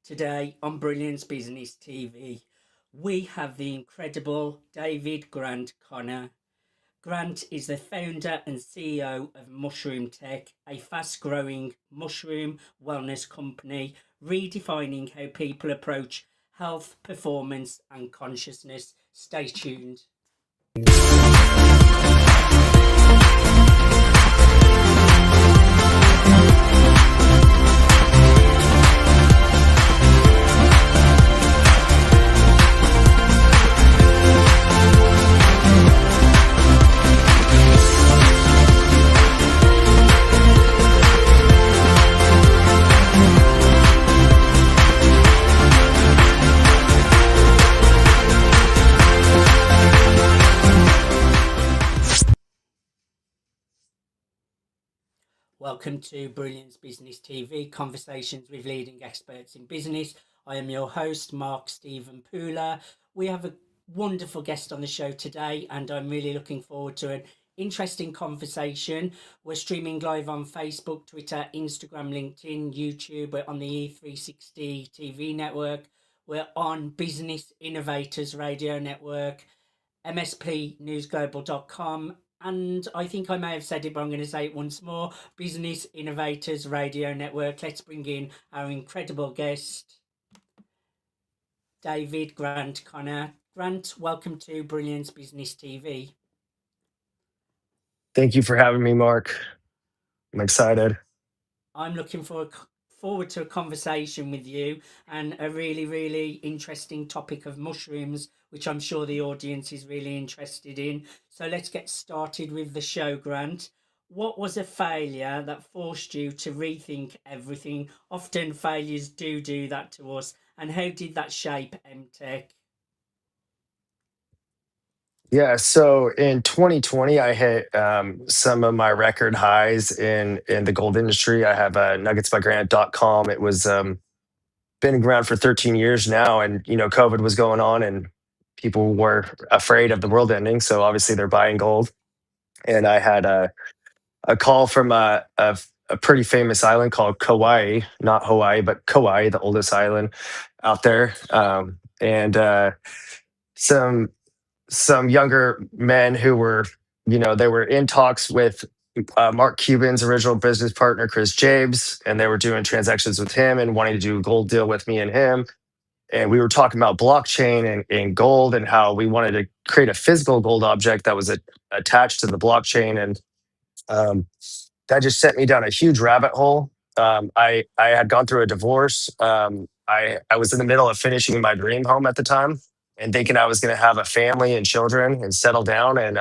Today on Brilliance Business TV, we have the incredible David Grant Connor. Grant is the founder and CEO of Mushroomtek, a fast-growing mushroom wellness company, redefining how people approach health, performance, and consciousness. Stay tuned. Welcome to Brilliance Business TV, conversations with leading experts in business. I am your host, Mark Stephen Pooler. We have a wonderful guest on the show today, and I'm really looking forward to an interesting conversation. We're streaming live on Facebook, Twitter, Instagram, LinkedIn, YouTube. We're on the E360 TV network. We're on Business Innovators Radio Network, mspnewsglobal.com, and I think I may have said it, but I'm going to say it once more, Business Innovators Radio Network. Let's bring in our incredible guest, David Grant Connor. Grant, welcome to Brilliance Business TV. Thank you for having me, Mark. I'm excited. I'm looking forward to a conversation with you and a really interesting topic of mushrooms, which I'm sure the audience is really interested in. So let's get started with the show, Grant. What was a failure that forced you to rethink everything? Often failures do that to us. And how did that shape Mtech? Yeah, so in 2020, I hit some of my record highs in the gold industry. I have nuggetsbygrant.com. It was been around for 13 years now, and COVID was going on, and people were afraid of the world ending. So obviously, they're buying gold. And I had a call from a pretty famous island called Kauai, not Hawaii, but Kauai, the oldest island out there, and some younger men who were, they were in talks with Mark Cuban's original business partner, Chris James, and they were doing transactions with him and wanting to do a gold deal with me and him. And we were talking about blockchain and gold and how we wanted to create a physical gold object that was attached to the blockchain. And that just sent me down a huge rabbit hole. I had gone through a divorce. I was in the middle of finishing my dream home at the time and thinking I was going to have a family and children and settle down. And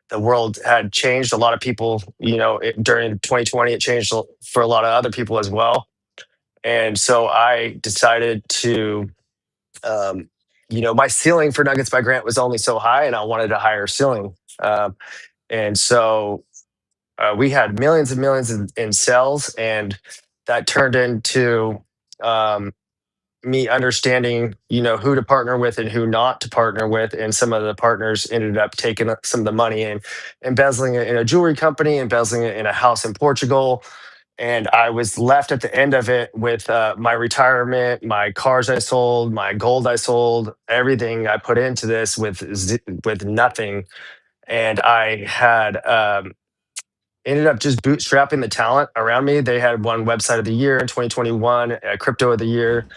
the world had changed. A lot of people, during 2020, it changed for a lot of other people as well. And so I decided to, my ceiling for Nuggets by Grant was only so high, and I wanted a higher ceiling. And so we had millions and millions in sales, and that turned into me understanding, who to partner with and who not to partner with. And some of the partners ended up taking some of the money and embezzling it in a jewelry company, embezzling it in a house in Portugal. And I was left at the end of it with my retirement, my cars I sold, my gold I sold, everything I put into this with nothing. And I had ended up just bootstrapping the talent around me. They had won website of the year in 2021, crypto of the year,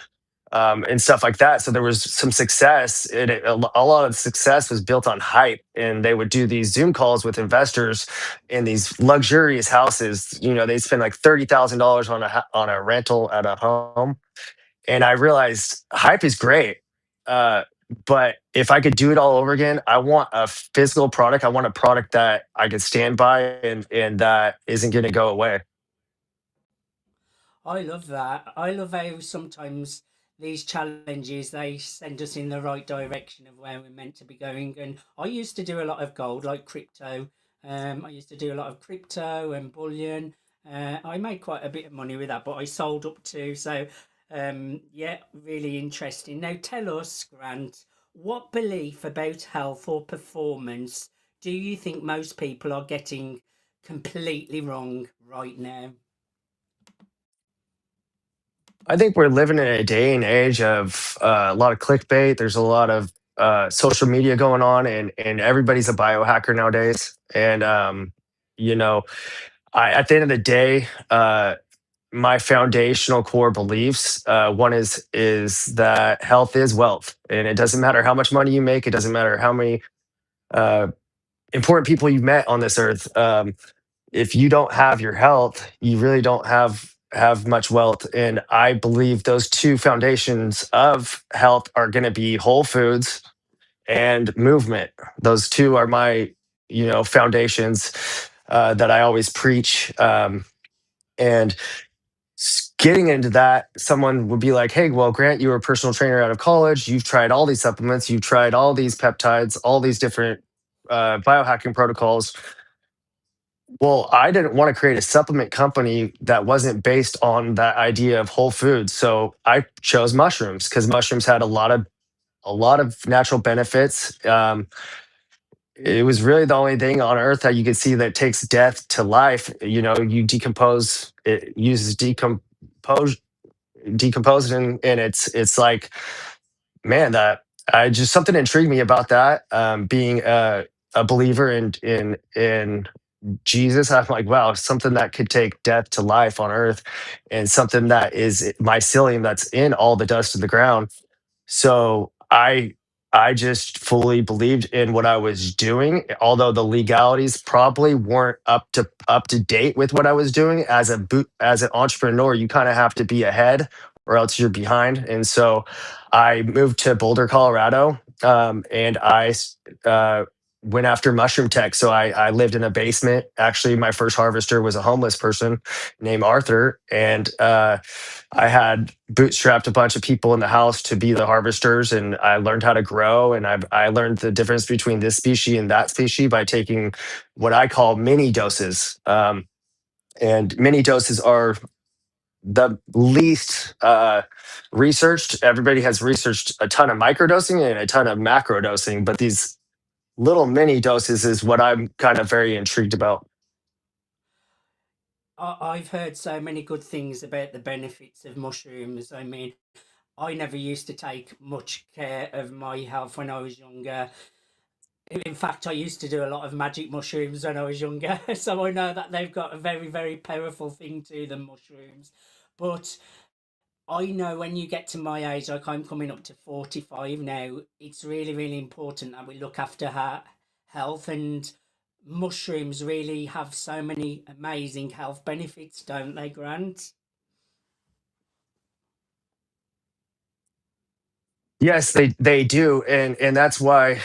and stuff like that. So there was some success. A lot of the success was built on hype, and they would do these Zoom calls with investors in these luxurious houses. They spend like $30,000 on a rental at a home, and I realized hype is great. But if I could do it all over again, I want a physical product. I want a product that I could stand by and that isn't going to go away. I love that. I love how sometimes these challenges, they send us in the right direction of where we're meant to be going. And I used to do a lot of gold, like crypto. I used to do a lot of crypto and bullion. I made quite a bit of money with that, but I sold up too. So yeah, really interesting. Now tell us, Grant, what belief about health or performance do you think most people are getting completely wrong right now? I think we're living in a day and age of a lot of clickbait. There's a lot of social media going on, and everybody's a biohacker nowadays. And you know, at the end of the day, my foundational core beliefs, one is that health is wealth, and it doesn't matter how much money you make. It doesn't matter how many uh, important people you've met on this earth. If you don't have your health, you really don't have much wealth. And I believe those two foundations of health are going to be whole foods and movement. Those two are my foundations that I always preach. And getting into that, someone would be like, hey, well, Grant, you were a personal trainer out of college, you've tried all these supplements, you've tried all these peptides, all these different biohacking protocols. Well, I didn't want to create a supplement company that wasn't based on that idea of whole foods. So I chose mushrooms because mushrooms had a lot of natural benefits. It was really the only thing on earth that you could see that takes death to life. You decompose, it uses decomposing, and it's like, man, that I just something intrigued me about that. Being a believer in Jesus, I'm like, wow, something that could take death to life on earth, and something that is mycelium that's in all the dust of the ground. So I just fully believed in what I was doing, although the legalities probably weren't up to date with what I was doing. As an entrepreneur, you kind of have to be ahead or else you're behind. And so I moved to Boulder, Colorado, and uh, went after Mushroomtek. So I lived in a basement. Actually, my first harvester was a homeless person named Arthur, and I had bootstrapped a bunch of people in the house to be the harvesters, and I learned how to grow. And I learned the difference between this species and that species by taking what I call mini doses. And mini doses are the least researched. Everybody has researched a ton of microdosing and a ton of macro dosing, but these little mini doses is what I'm kind of very intrigued about. I've heard so many good things about the benefits of mushrooms. I mean, I never used to take much care of my health when I was younger. In fact, I used to do a lot of magic mushrooms when I was younger, so I know that they've got a very, very powerful thing to them, mushrooms. But I know when you get to my age, like I'm coming up to 45 now, it's really, really important that we look after our health. And mushrooms really have so many amazing health benefits, don't they, Grant? Yes, they do, and that's why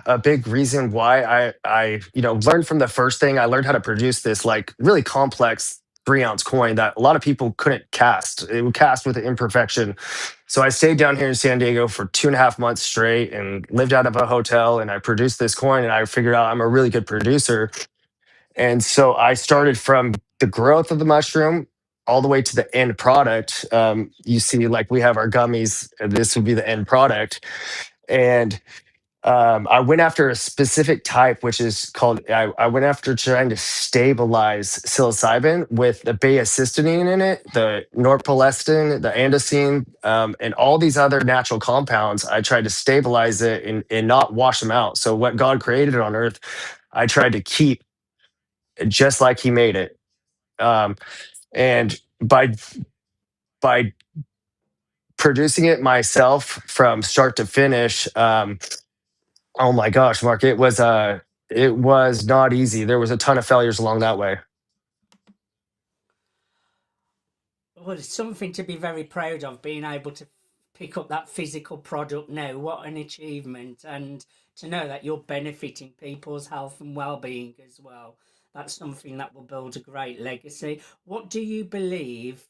a big reason why I learned from the first thing. I learned how to produce this like really complex 3 ounce coin that a lot of people couldn't cast. It would cast with an imperfection. So I stayed down here in San Diego for 2.5 months straight and lived out of a hotel, and I produced this coin, and I figured out I'm a really good producer. And so I started from the growth of the mushroom all the way to the end product. You see, like we have our gummies, and this would be the end product. And I went after a specific type, which is called, I went after trying to stabilize psilocybin with the cysteine in it, the norpalestin, the andesine, and all these other natural compounds. I tried to stabilize it and not wash them out. So, what God created on earth, I tried to keep just like he made it. Um, and by producing it myself from start to finish, oh my gosh, Mark, it was not easy. There was a ton of failures along that way. Well, it's something to be very proud of, being able to pick up that physical product now. What an achievement. And to know that you're benefiting people's health and well-being as well. That's something that will build a great legacy. What do you believe?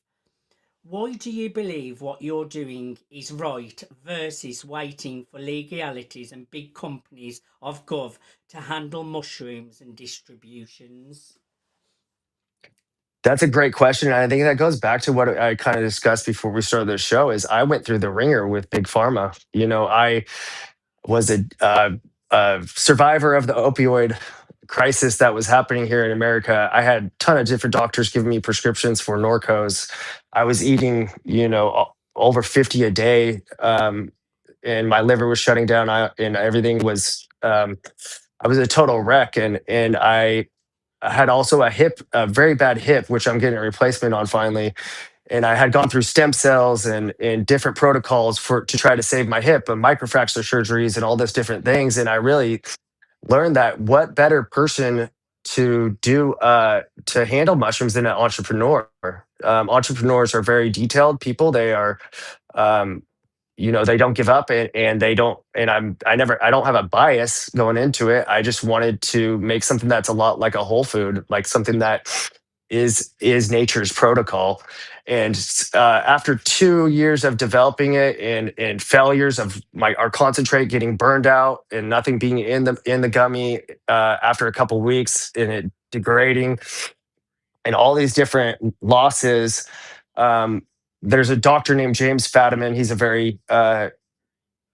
Why do you believe what you're doing is right versus waiting for legalities and big companies of gov to handle mushrooms and distributions? That's a great question. And I think that goes back to what I kind of discussed before we started the show is I went through the ringer with big pharma. I was a survivor of the opioid crisis that was happening here in America, I had a ton of different doctors giving me prescriptions for Norcos. I was eating, over 50 a day, and my liver was shutting down. And everything was, I was a total wreck. And I had also a very bad hip, which I'm getting a replacement on finally. And I had gone through stem cells and different protocols to try to save my hip and microfracture surgeries and all this different things. And I really learned that what better person to do to handle mushrooms than an entrepreneur. Entrepreneurs are very detailed people. They are, um, they don't give up, and they don't. And I don't have a bias going into it. I just wanted to make something that's a lot like a whole food, like something that is nature's protocol. And after 2 years of developing it, and failures of our concentrate getting burned out and nothing being in the gummy, after a couple weeks and it degrading and all these different losses, um, there's a doctor named James Fadiman. He's a very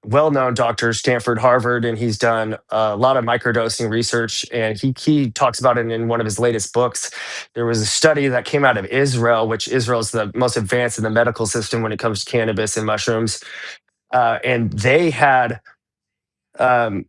well-known doctor, Stanford, Harvard, and he's done a lot of microdosing research. And he talks about it in one of his latest books. There was a study that came out of Israel, which Israel is the most advanced in the medical system when it comes to cannabis and mushrooms, and they had, um,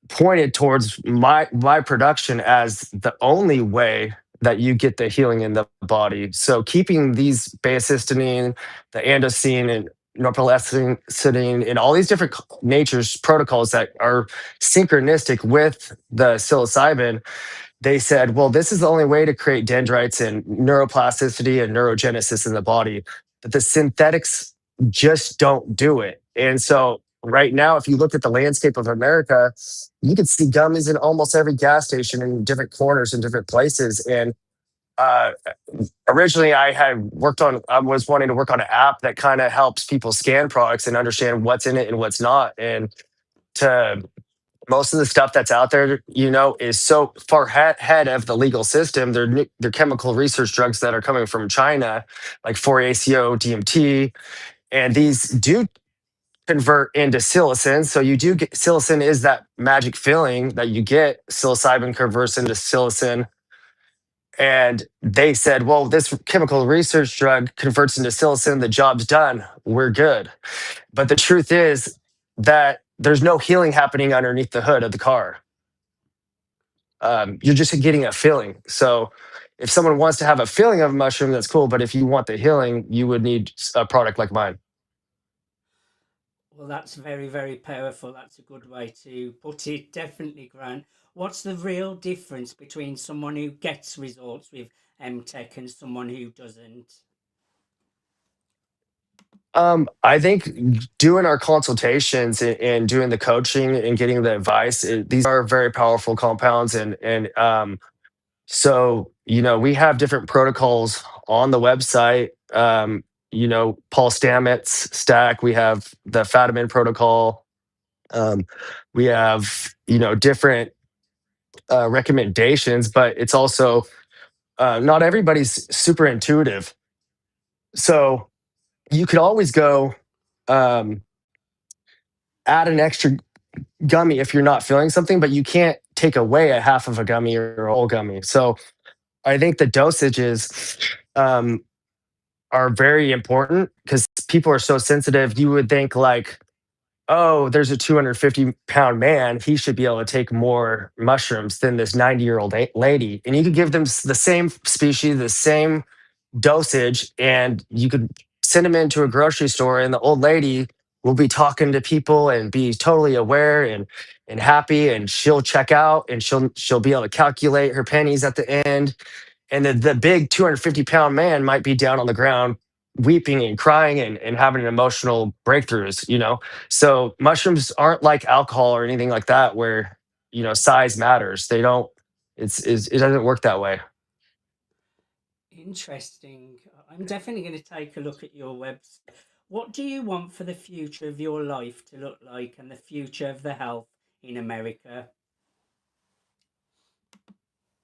pointed towards my production as the only way that you get the healing in the body. So keeping these baeocystin, the andocene, and norepinephrine, and all these different nature's protocols that are synchronistic with the psilocybin, they said, well, this is the only way to create dendrites and neuroplasticity and neurogenesis in the body. But the synthetics just don't do it. And so right now, if you look at the landscape of America, you can see gummies in almost every gas station in different corners in different places. And uh, originally, I was wanting to work on an app that kind of helps people scan products and understand what's in it and what's not. And to most of the stuff that's out there, is so far ahead of the legal system. They're chemical research drugs that are coming from China, like 4-ACO, DMT, and these do convert into psilocin. So you do get psilocin is that magic feeling that you get. Psilocybin converts into psilocin. And they said, well, this chemical research drug converts into psilocin, the job's done, we're good. But the truth is that there's no healing happening underneath the hood of the car. You're just getting a feeling. So if someone wants to have a feeling of a mushroom, that's cool. But if you want the healing, you would need a product like mine. Well, that's very, very powerful. That's a good way to put it. Definitely, Grant. What's the real difference between someone who gets results with MTech and someone who doesn't? I think doing our consultations and doing the coaching and getting the advice, these are very powerful compounds. And so, we have different protocols on the website. Paul Stamets stack, we have the Fadiman protocol. Um, we have, different recommendations, but it's also not everybody's super intuitive. So you could always go, um, add an extra gummy if you're not feeling something, but you can't take away a half of a gummy or a whole gummy. So I think the dosages, are very important because people are so sensitive. You would think like, oh, there's a 250-pound man. He should be able to take more mushrooms than this 90-year-old lady. And you could give them the same species, the same dosage, and you could send them into a grocery store, and the old lady will be talking to people and be totally aware and happy, and she'll check out, and she'll be able to calculate her pennies at the end. And the big 250-pound man might be down on the ground weeping and crying and having an emotional breakthroughs. So mushrooms aren't like alcohol or anything like that where size matters. They don't. It doesn't work that way. Interesting. I'm definitely going to take a look at your website. What do you want for the future of your life to look like and the future of the health in America?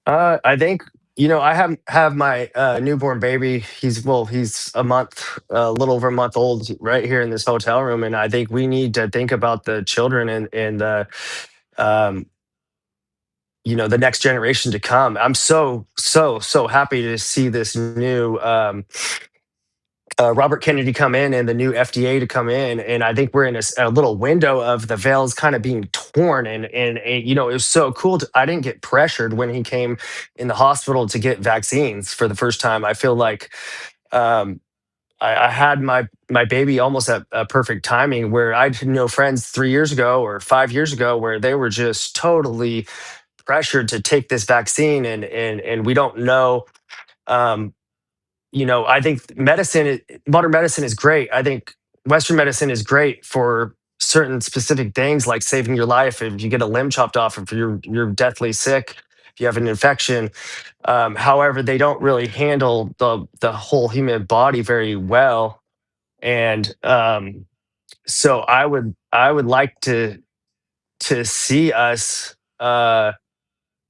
I think I have my newborn baby. He's a little over a month old, right here in this hotel room, and I think we need to think about the children and the, um, the next generation to come. I'm so happy to see this new Robert Kennedy come in and the new FDA to come in, and I think we're in a little window of the veils kind of being torn, and it was so cool. I didn't get pressured when he came in the hospital to get vaccines for the first time. I feel like um, I had my baby almost at perfect timing, where I had no friends 3 years ago or 5 years ago where they were just totally pressured to take this vaccine, and we don't know. Um, I think modern medicine is great. I think Western medicine is great for certain specific things, like saving your life if you get a limb chopped off, if you're deathly sick, if you have an infection. However, they don't really handle the whole human body very well, and so I would like to see us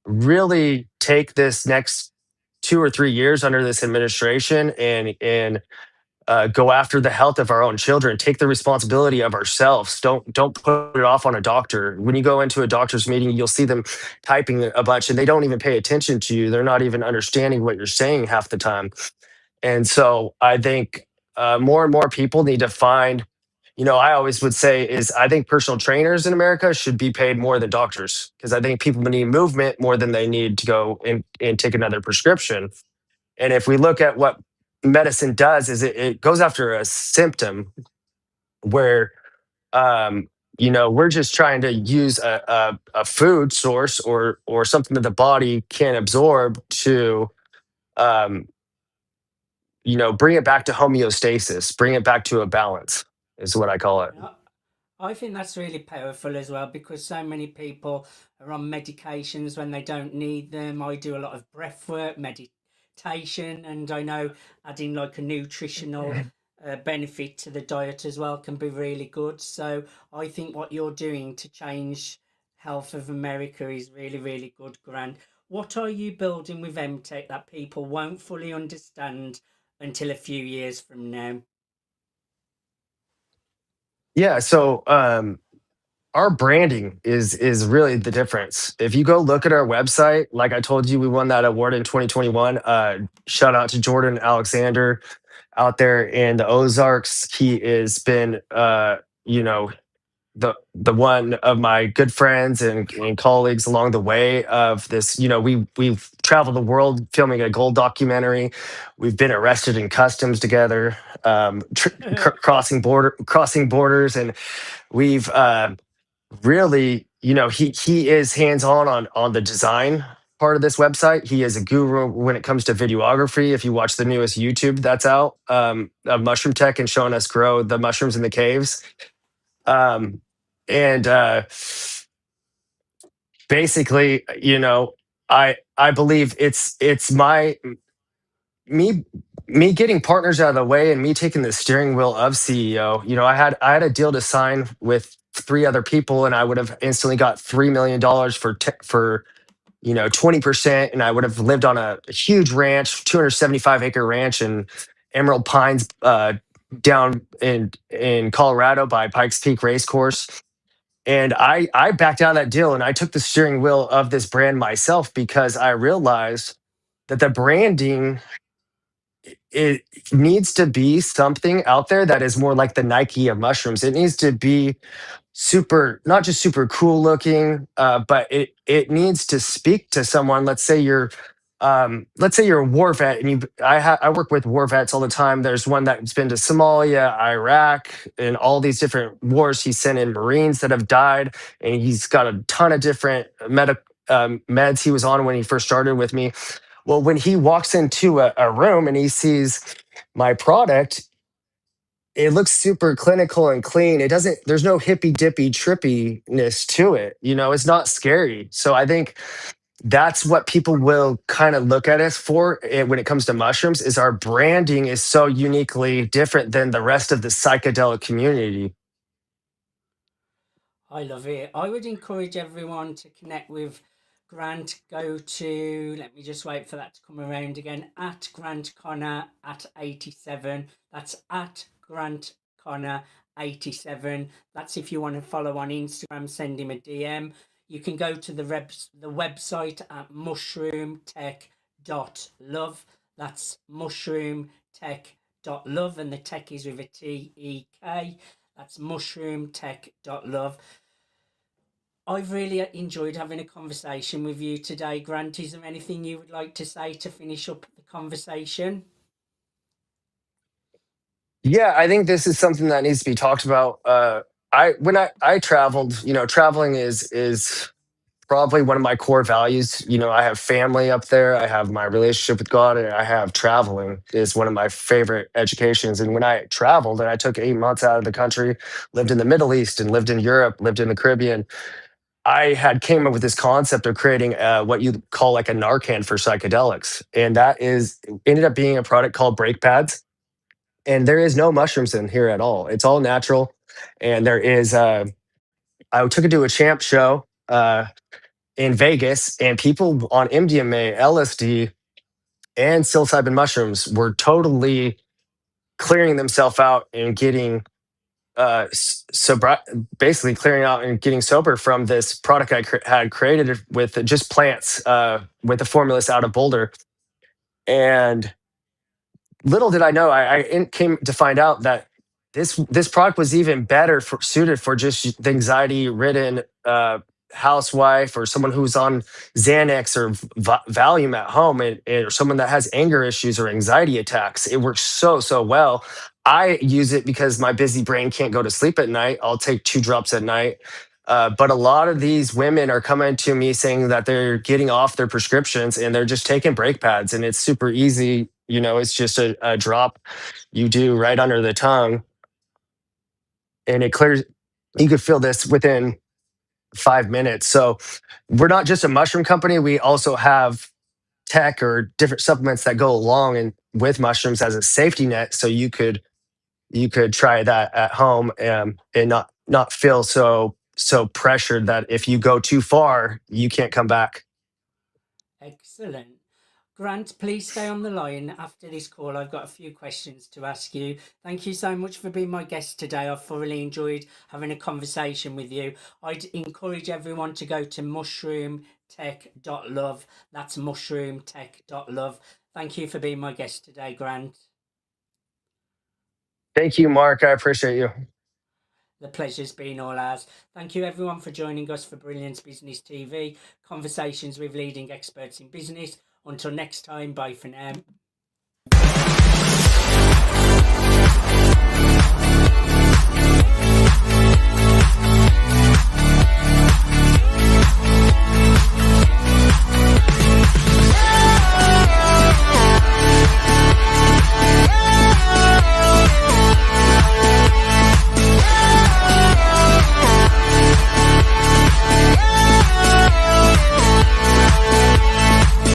really take this next 2 or 3 years under this administration and go after the health of our own children. Take the responsibility of ourselves. Don't put it off on a doctor. When you go into a doctor's meeting, you'll see them typing a bunch, and they don't even pay attention to you. They're not even understanding what you're saying half the time. And so I think more and more people need to find. I always would say is I think personal trainers in America should be paid more than doctors, because I think people need movement more than they need to go and take another prescription. And if we look at what medicine does, is it goes after a symptom where we're just trying to use a food source or something that the body can absorb to um, bring it back to homeostasis, bring it back to a balance, is what I call it. Yeah, I think that's really powerful as well, because so many people are on medications when they don't need them. I do a lot of breath work, meditation, and I know adding like a nutritional benefit to the diet as well can be really good. So I think what you're doing to change health of America is really, really good, Grant. What are you building with MTech that people won't fully understand until a few years from now? Yeah, so our branding is really the difference. If you go look at our website, like I told you, we won that award in 2021. Shout out to Jordan Alexander out there in the Ozarks. He has been, you know, the one of my good friends and colleagues along the way of this. We've traveled the world filming a gold documentary. We've been arrested in customs together, crossing borders, and we've really, he is hands on the design part of this website. He is a guru when it comes to videography. If you watch the newest YouTube that's out, of Mushroomtek and showing us grow the mushrooms in the caves, and basically, I believe it's me me getting partners out of the way and me taking the steering wheel of CEO. I had a deal to sign with three other people, and I would have instantly got $3 million for 20%, and I would have lived on a huge ranch, 275-acre ranch in Emerald Pines, down in Colorado by Pikes Peak Racecourse. And I backed out of that deal, and I took the steering wheel of this brand myself, because I realized that the branding, it needs to be something out there that is more like the Nike of mushrooms. It needs to be super, not just super cool looking, but it needs to speak to someone. Let's say you're a war vet, and I work with war vets all the time. There's one that's been to Somalia, Iraq, and all these different wars. He sent in Marines that have died, and he's got a ton of different meds he was on when he first started with me. Well, when he walks into a room and he sees my product, it looks super clinical and clean. There's no hippy dippy trippiness to it. It's not scary. So I think that's what people will kind of look at us for, when it comes to mushrooms, is our branding is so uniquely different than the rest of the psychedelic community. I love it. I would encourage everyone to connect with Grant. Go to, let me just wait for that to come around again, at Grant Connor at 87. That's at Grant Connor 87. That's if you want to follow on Instagram, send him a DM. You can go to the website at mushroomtek.love. That's mushroomtek.love, and the tech is with a TEK. That's mushroomtek.love. I've really enjoyed having a conversation with you today, Grant. Is there anything you would like to say to finish up the conversation? Yeah, I think this is something that needs to be talked about. When I traveled, traveling is probably one of my core values. I have family up there. I have my relationship with God, and I have traveling is one of my favorite educations. And when I traveled, and I took 8 months out of the country, lived in the Middle East and lived in Europe, lived in the Caribbean, I had came up with this concept of creating what you call like a Narcan for psychedelics, and that is ended up being a product called brake pads. And there is no mushrooms in here at all. It's all natural, and there is. I took it to a champ show in Vegas, and people on MDMA, LSD, and psilocybin mushrooms were totally clearing themselves out and getting sober, basically clearing out and getting sober from this product I had created with just plants, with the formulas out of Boulder. And little did I know, came to find out that this product was even better suited for just the anxiety ridden housewife or someone who's on Xanax or Valium at home, or someone that has anger issues or anxiety attacks. It works so well. I use it because my busy brain can't go to sleep at night. I'll take 2 drops at night. But a lot of these women are coming to me saying that they're getting off their prescriptions and they're just taking brake pads, and it's super easy. It's just a drop you do right under the tongue, and it clears. You could feel this within 5 minutes. So we're not just a mushroom company. We also have tech or different supplements that go along and with mushrooms as a safety net. So you could try that at home, and not feel so pressured that if you go too far, you can't come back. Excellent. Grant, please stay on the line after this call. I've got a few questions to ask you. Thank you so much for being my guest today. I've thoroughly enjoyed having a conversation with you. I'd encourage everyone to go to mushroomtek.love. That's mushroomtek.love. Thank you for being my guest today, Grant. Thank you, Mark. I appreciate you. The pleasure's been all ours. Thank you, everyone, for joining us for Brilliance Business TV, conversations with leading experts in business. Until next time, bye for now.